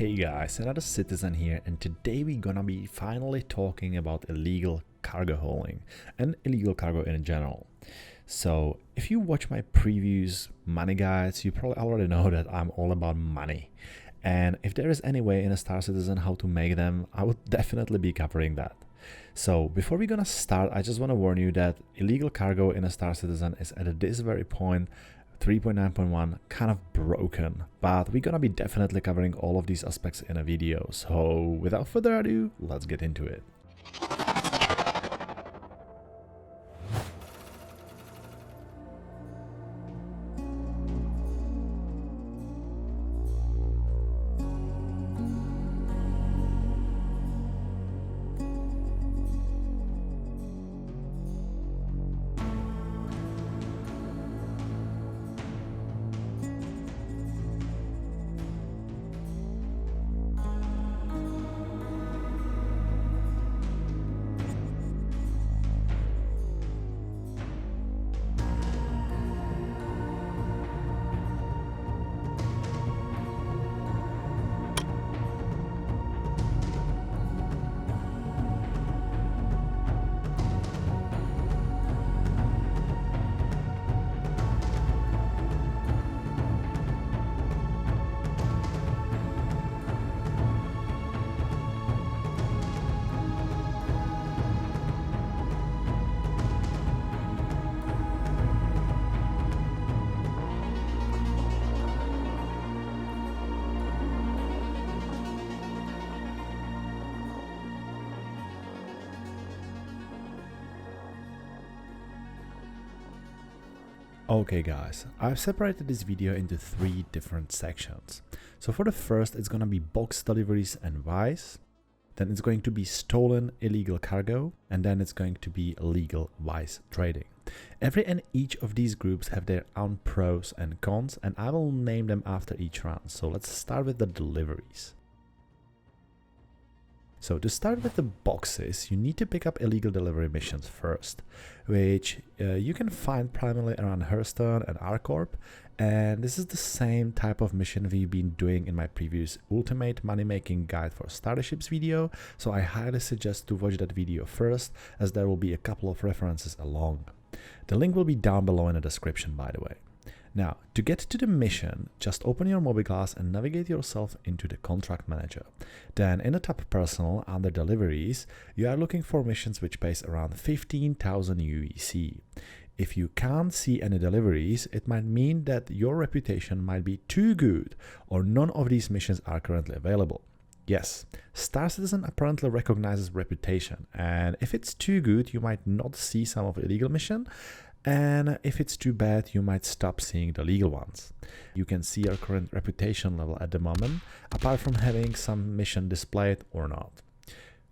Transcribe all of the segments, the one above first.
Hey guys, another citizen here, and today we're gonna be finally talking about illegal cargo hauling and illegal cargo in general. So if you watch my previous money guides, you probably already know that I'm all about money. And if there is any way in a Star Citizen how to make them, I would definitely be covering that. So before we're gonna start, I just want to warn you that illegal cargo in a Star Citizen is at this very point 3.9.1 kind of broken, but we're gonna be definitely covering all of these aspects in a video. So without further ado, let's get into it. Okay guys, I've separated this video into 3 different sections. So for the first, it's gonna be box deliveries and vice, then it's going to be stolen illegal cargo, and then it's going to be illegal vice trading. Every and each of these groups have their own pros and cons, and I will name them after each round. So let's start with the deliveries. So to start with the boxes, you need to pick up illegal delivery missions first, which you can find primarily around Hearthstone and ArcCorp, and this is the same type of mission we've been doing in my previous Ultimate Money Making Guide for Starships video, so I highly suggest to watch that video first, as there will be a couple of references along. The link will be down below in the description, by the way. Now, to get to the mission, just open your mobiGlas and navigate yourself into the contract manager. Then in the tab personal under deliveries, you are looking for missions which pays around 15,000 UEC. If you can't see any deliveries, it might mean that your reputation might be too good or none of these missions are currently available. Yes, Star Citizen apparently recognizes reputation, and if it's too good, you might not see some of the illegal mission, and if it's too bad, you might stop seeing the legal ones. You can see your current reputation level at the moment, apart from having some mission displayed or not.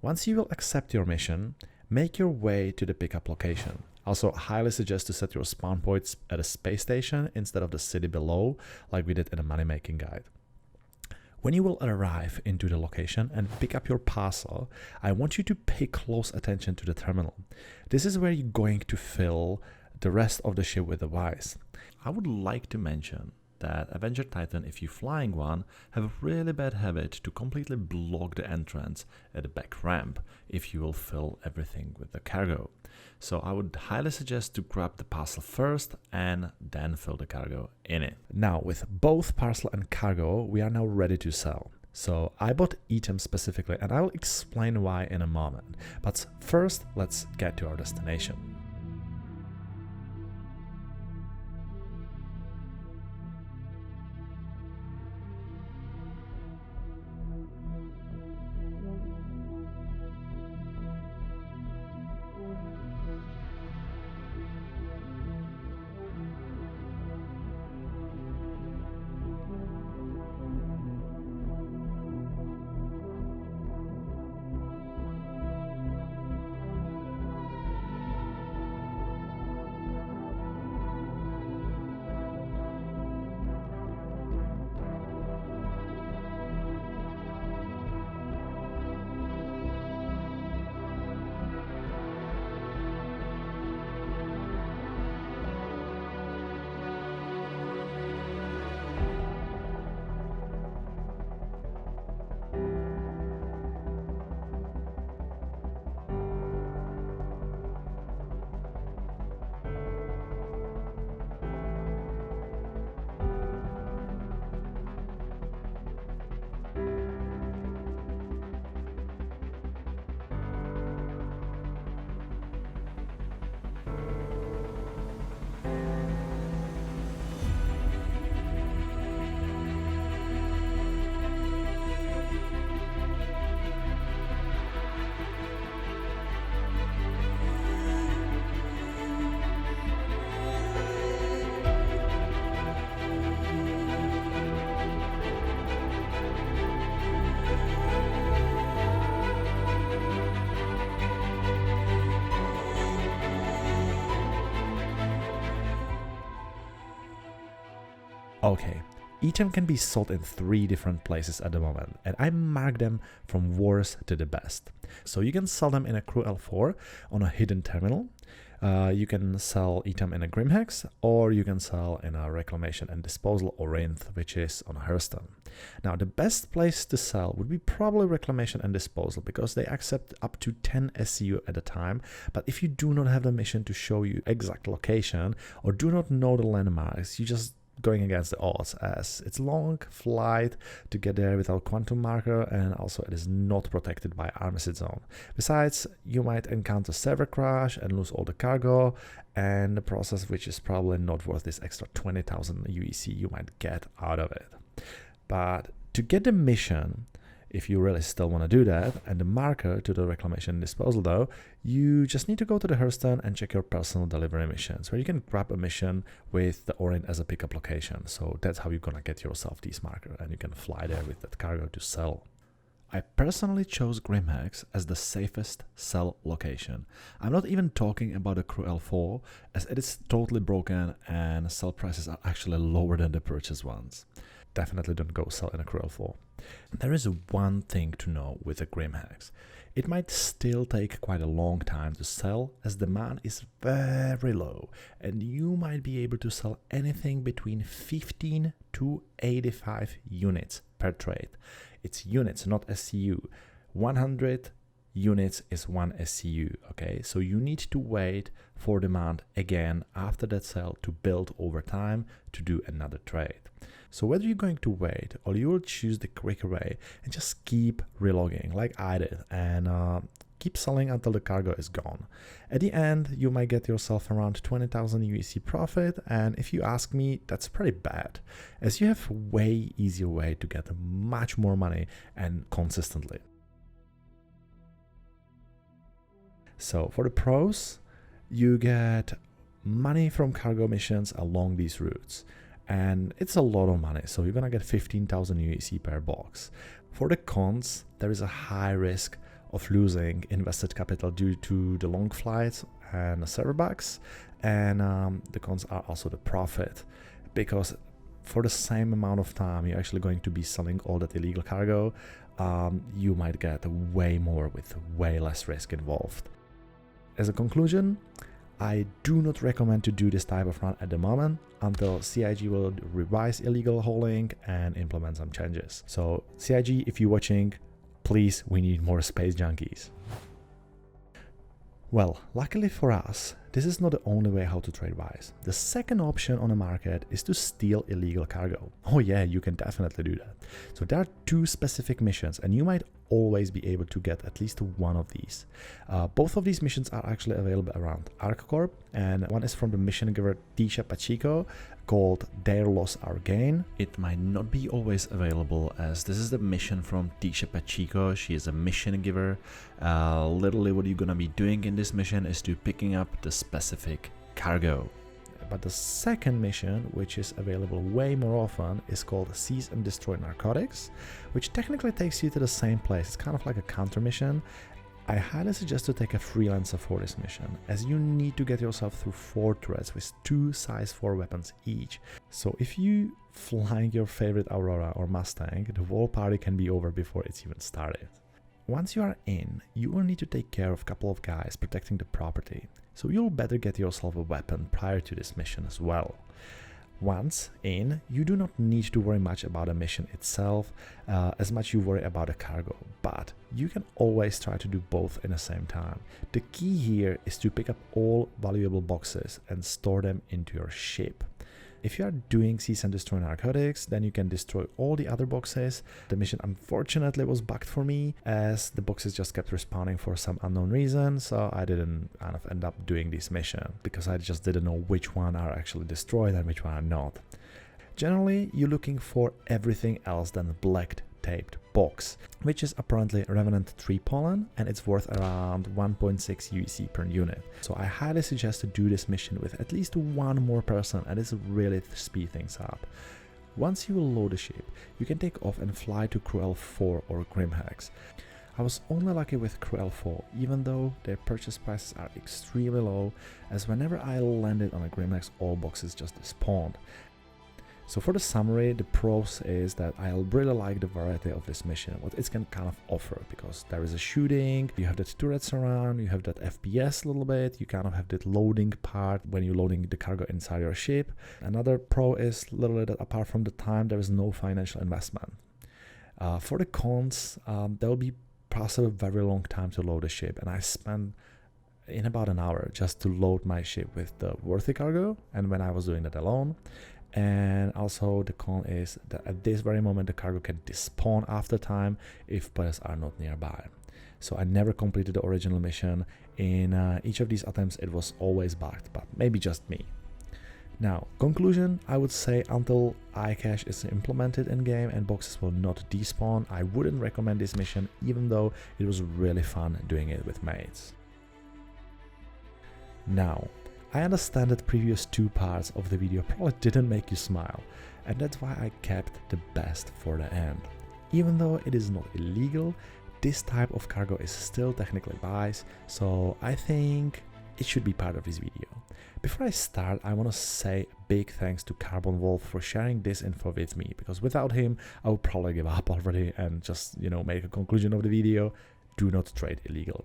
Once you will accept your mission, make your way to the pickup location. Also, highly suggest to set your spawn points at a space station instead of the city below, like we did in a money making guide. When you will arrive into the location and pick up your parcel, I want you to pay close attention to the terminal. This is where you're going to fill the rest of the ship with the vice. I would like to mention that Avenger Titan, if you're flying one, have a really bad habit to completely block the entrance at the back ramp if you will fill everything with the cargo. So I would highly suggest to grab the parcel first and then fill the cargo in it. Now with both parcel and cargo, we are now ready to sell. So I bought items specifically, and I will explain why in a moment. But first, let's get to our destination. Okay, item can be sold in 3 different places at the moment, and I mark them from worst to the best. So you can sell them in a Crew L4 on a hidden terminal. You can sell item in a Grimhex, or you can sell in a Reclamation and Disposal or Rinth, which is on a Hearthstone. Now, the best place to sell would be probably Reclamation and Disposal, because they accept up to 10 SCU at a time. But if you do not have the mission to show you exact location, or do not know the landmarks, you just going against the odds, as it's long flight to get there without quantum marker, and also it is not protected by Armistice Zone. Besides, you might encounter server crash and lose all the cargo, and the process, which is probably not worth this extra 20,000 UEC you might get out of it. But to get the mission, if you really still want to do that, and the marker to the Reclamation and Disposal though, you just need to go to the Hearthstone and check your personal delivery missions, where you can grab a mission with the Orin as a pickup location. So that's how you're gonna get yourself these markers, and you can fly there with that cargo to sell. I personally chose Grimhex as the safest sell location. I'm not even talking about a Crew L4, as it is totally broken and sell prices are actually lower than the purchase ones. Definitely don't go sell in a Crew L4. There is one thing to know with a Grimhex. It might still take quite a long time to sell, as demand is very low, and you might be able to sell anything between 15 to 85 units per trade. It's units, not SCU. 100 units is 1 SCU, okay? So you need to wait for demand again after that sale to build over time to do another trade. So whether you're going to wait or you will choose the quick way and just keep relogging like I did, and keep selling until the cargo is gone. At the end, you might get yourself around 20,000 UEC profit, and if you ask me, that's pretty bad, as you have way easier way to get much more money and consistently. So for the pros, you get money from cargo missions along these routes, and it's a lot of money, so you're gonna get 15,000 UEC per box. For the cons, there is a high risk of losing invested capital due to the long flights and the server bugs, and the cons are also the profit, because for the same amount of time you're actually going to be selling all that illegal cargo, you might get way more with way less risk involved. As a conclusion, I do not recommend to do this type of run at the moment until CIG will revise illegal hauling and implement some changes. So CIG, if you're watching, please, we need more space junkies. Well, luckily for us, this is not the only way how to trade wise. The second option on the market is to steal illegal cargo. Oh yeah, you can definitely do that. So there are 2 specific missions, and you might always be able to get at least one of these. Both of these missions are actually available around ArcCorp, and one is from the mission giver Tisha Pacheco, called Their Loss Our Gain. It might not be always available, as this is the mission from Tisha Pacheco. She is a mission giver. Literally what you're gonna be doing in this mission is to picking up the specific cargo. But the second mission, which is available way more often, is called Seize and Destroy Narcotics, which technically takes you to the same place. It's kind of like a counter mission. I highly suggest to take a freelancer for this mission, as you need to get yourself through 4 turrets with 2 size 4 weapons each. So if you flying your favorite Aurora or Mustang, the whole party can be over before it's even started. Once you are in, you will need to take care of a couple of guys protecting the property, so you'll better get yourself a weapon prior to this mission as well. Once in, you do not need to worry much about the mission itself, as much you worry about the cargo, but you can always try to do both in the same time. The key here is to pick up all valuable boxes and store them into your ship. If you are doing Seize and Destroy Narcotics, then you can destroy all the other boxes. The mission unfortunately was bugged for me, as the boxes just kept respawning for some unknown reason, so I didn't kind of end up doing this mission, because I just didn't know which one are actually destroyed and which one are not. Generally, you're looking for everything else than a black taped box, which is apparently Revenant 3 pollen, and it's worth around 1.6 UEC per unit. So I highly suggest to do this mission with at least 1 more person, and this really speed things up. Once you will load the ship, you can take off and fly to Crew L4 or Grimhex. I was only lucky with Crew L4, even though their purchase prices are extremely low, as whenever I landed on a Grimhex, all boxes just spawned. So for the summary, the pros is that I really like the variety of this mission, what it can kind of offer, because there is a shooting, you have that turrets around, you have that FPS a little bit, you kind of have that loading part when you're loading the cargo inside your ship. Another pro is literally that apart from the time, there is no financial investment. For the cons, there will be possibly a very long time to load a ship, and I spent in about an hour just to load my ship with the worthy cargo, and when I was doing that alone. And also the con is that at this very moment the cargo can despawn after time if players are not nearby. So I never completed the original mission. In each of these attempts it was always bugged, but maybe just me. Now, conclusion, I would say until iCache is implemented in game and boxes will not despawn, I wouldn't recommend this mission, even though it was really fun doing it with mates. Now, I understand that previous two parts of the video probably didn't make you smile, and that's why I kept the best for the end. Even though it is not illegal, this type of cargo is still technically biased, so I think it should be part of this video. Before I start, I want to say big thanks to Carbon Wolf for sharing this info with me, because without him I would probably give up already and just, make a conclusion of the video: do not trade illegal.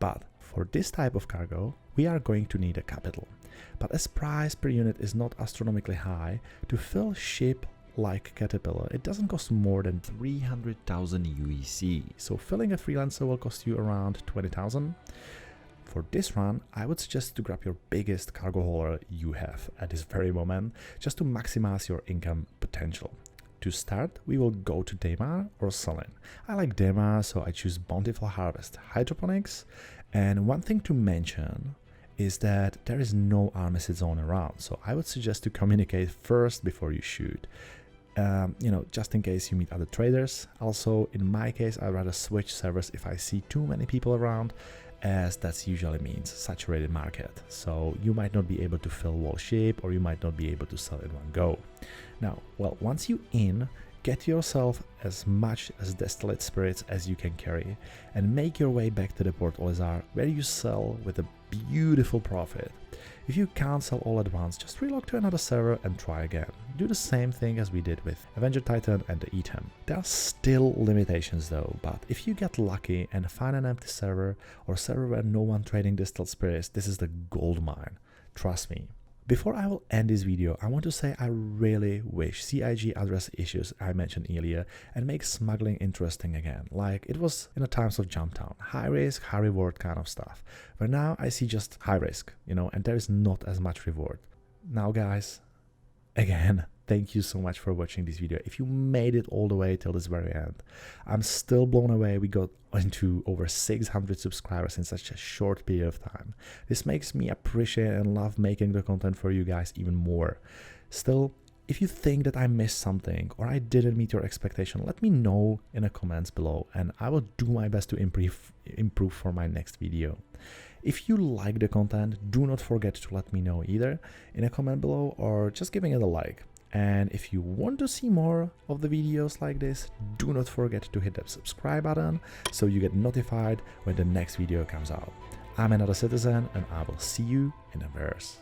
But for this type of cargo, we are going to need a capital. But as price per unit is not astronomically high, to fill ship like Caterpillar, it doesn't cost more than 300,000 UEC. So filling a freelancer will cost you around 20,000. For this run, I would suggest to grab your biggest cargo hauler you have at this very moment, just to maximize your income potential. To start, we will go to Daymar or Solin. I like Daymar, so I choose Bountiful Harvest Hydroponics. And one thing to mention is that there is no armistice zone around, so I would suggest to communicate first before you shoot. Just in case you meet other traders. Also, in my case, I'd rather switch servers if I see too many people around, as that usually means saturated market. So you might not be able to fill whole ship, or you might not be able to sell in one go. Now, well, once you in, get yourself as much as distillate spirits as you can carry, and make your way back to the Port Olizar, where you sell with a beautiful profit. If you can't sell all at once, just relog to another server and try again. Do the same thing as we did with Avenger Titan and the Eatem. There are still limitations though, but if you get lucky and find an empty server or server where no one trading distilled spirits, this is the gold mine. Trust me. Before I will end this video, I want to say I really wish CIG address issues I mentioned earlier and make smuggling interesting again, like it was in the times of Jumptown. High risk, high reward kind of stuff. But now I see just high risk, and there is not as much reward. Now guys, again, thank you so much for watching this video. If you made it all the way till this very end, I'm still blown away. We got into over 600 subscribers in such a short period of time. This makes me appreciate and love making the content for you guys even more. Still, if you think that I missed something or I didn't meet your expectation, let me know in the comments below and I will do my best to improve for my next video. If you like the content, do not forget to let me know either in a comment below or just giving it a like. And if you want to see more of the videos like this, do not forget to hit that subscribe button so you get notified when the next video comes out. I'm Another Citizen and I will see you in the verse.